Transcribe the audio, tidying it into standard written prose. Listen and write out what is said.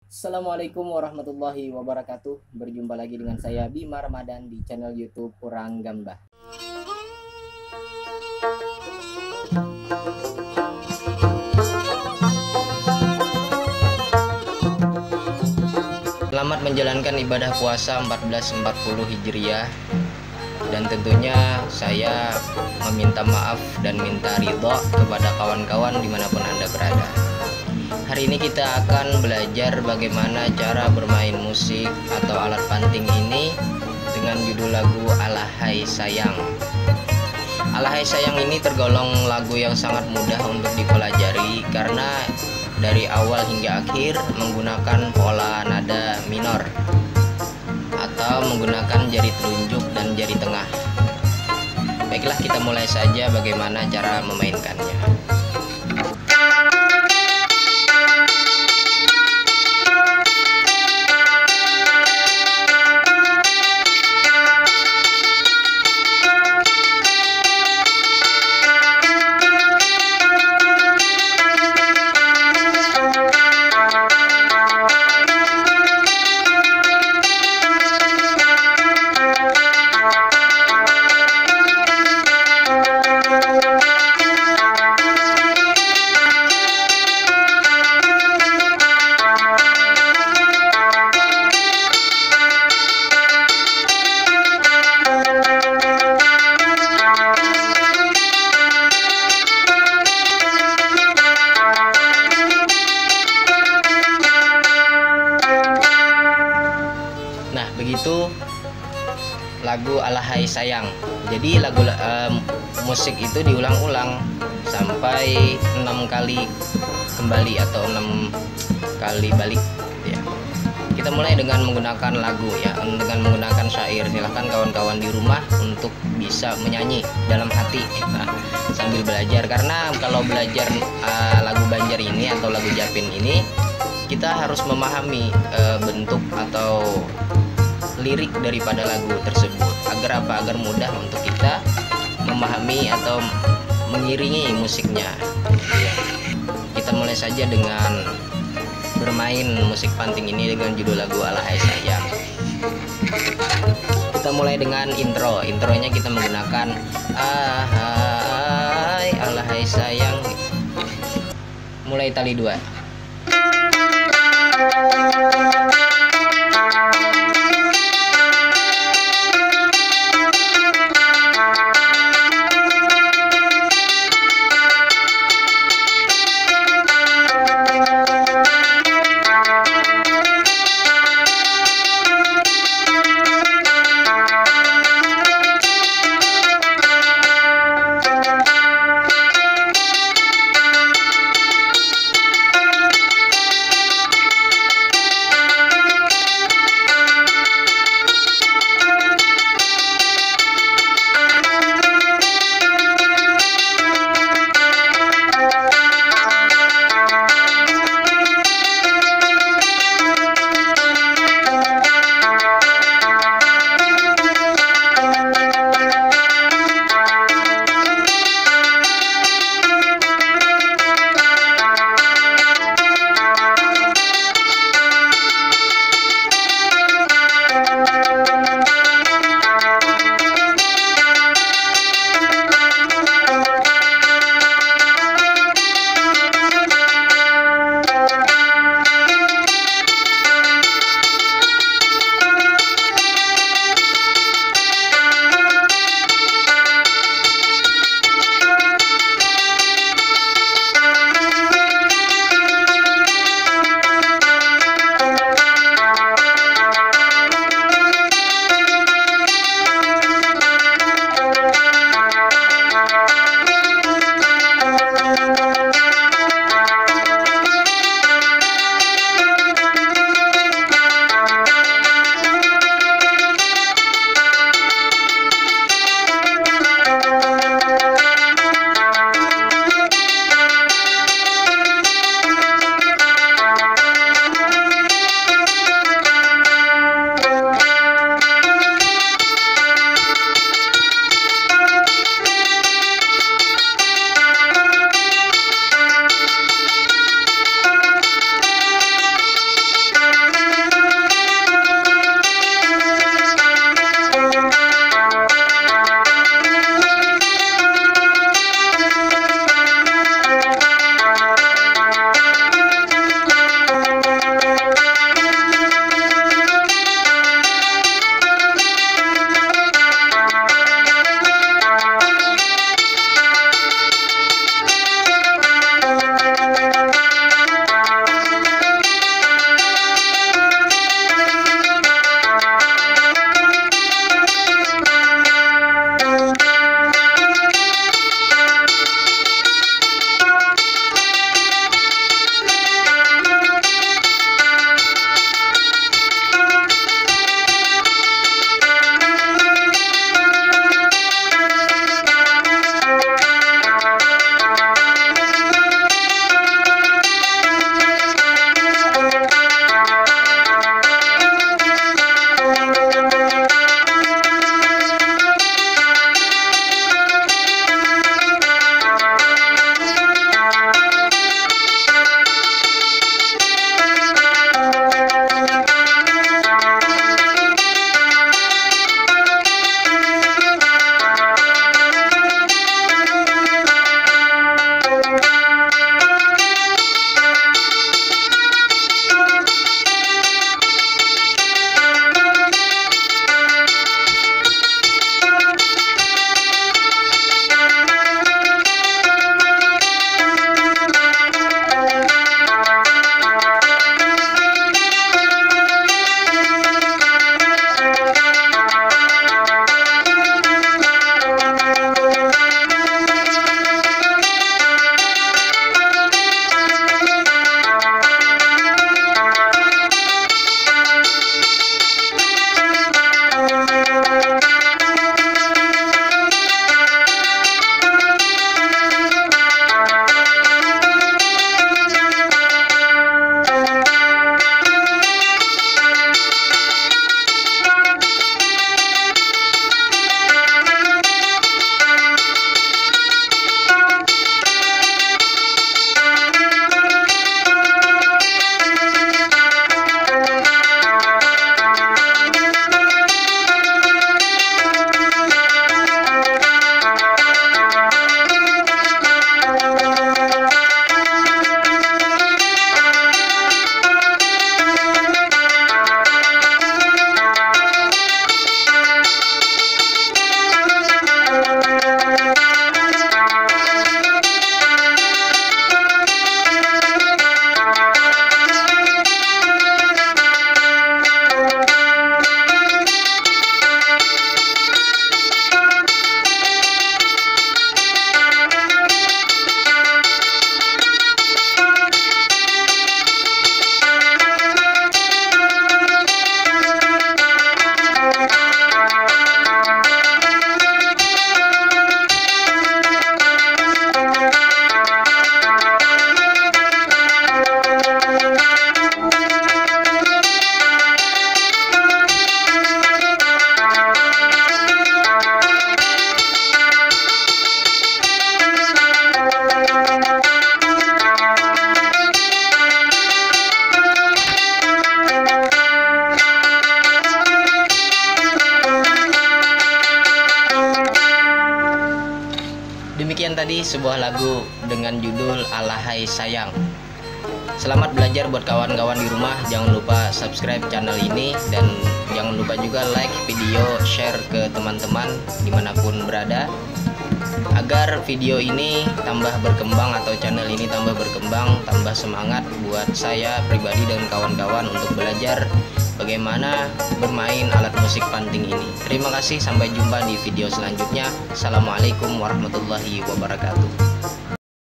Assalamualaikum warahmatullahi wabarakatuh. Berjumpa lagi dengan saya Bima Ramadan di channel YouTube Kurang Gambah. Selamat menjalankan ibadah puasa 1440 Hijriah. Dan tentunya saya meminta maaf dan minta ridho kepada kawan-kawan dimanapun Anda berada. Hari ini kita akan belajar bagaimana cara bermain musik atau alat panting ini dengan judul lagu Alahai Sayang. Alahai Sayang ini tergolong lagu yang sangat mudah untuk dipelajari karena dari awal hingga akhir menggunakan pola nada minor atau menggunakan jari telunjuk dan jari tengah. Baiklah, kita mulai saja bagaimana cara memainkannya. Nah, begitu lagu Alahai Sayang. Jadi musik itu diulang-ulang sampai 6 kali kembali atau 6 kali balik ya. Kita mulai dengan menggunakan lagu ya, dengan menggunakan syair. Silahkan kawan-kawan di rumah untuk bisa menyanyi dalam hati sambil belajar, karena kalau belajar lagu Banjar ini atau lagu Japin ini kita harus memahami bentuk atau lirik daripada lagu tersebut agar agar mudah untuk kita memahami atau mengiringi musiknya ya. Kita mulai saja dengan bermain musik panting ini dengan judul lagu Alahai Sayang. Kita mulai dengan intronya kita menggunakan Ahai Alahai Sayang. Mulai tali 2. sebuah lagu dengan judul Alahai Sayang. Selamat belajar buat kawan-kawan di rumah. Jangan lupa subscribe channel ini dan jangan lupa juga like video, share ke teman-teman dimanapun berada, agar video ini tambah berkembang atau channel ini tambah berkembang, tambah semangat buat saya pribadi dan kawan-kawan untuk belajar bagaimana bermain alat musik panting ini. Terima kasih, sampai jumpa di video selanjutnya. Assalamualaikum warahmatullahi wabarakatuh.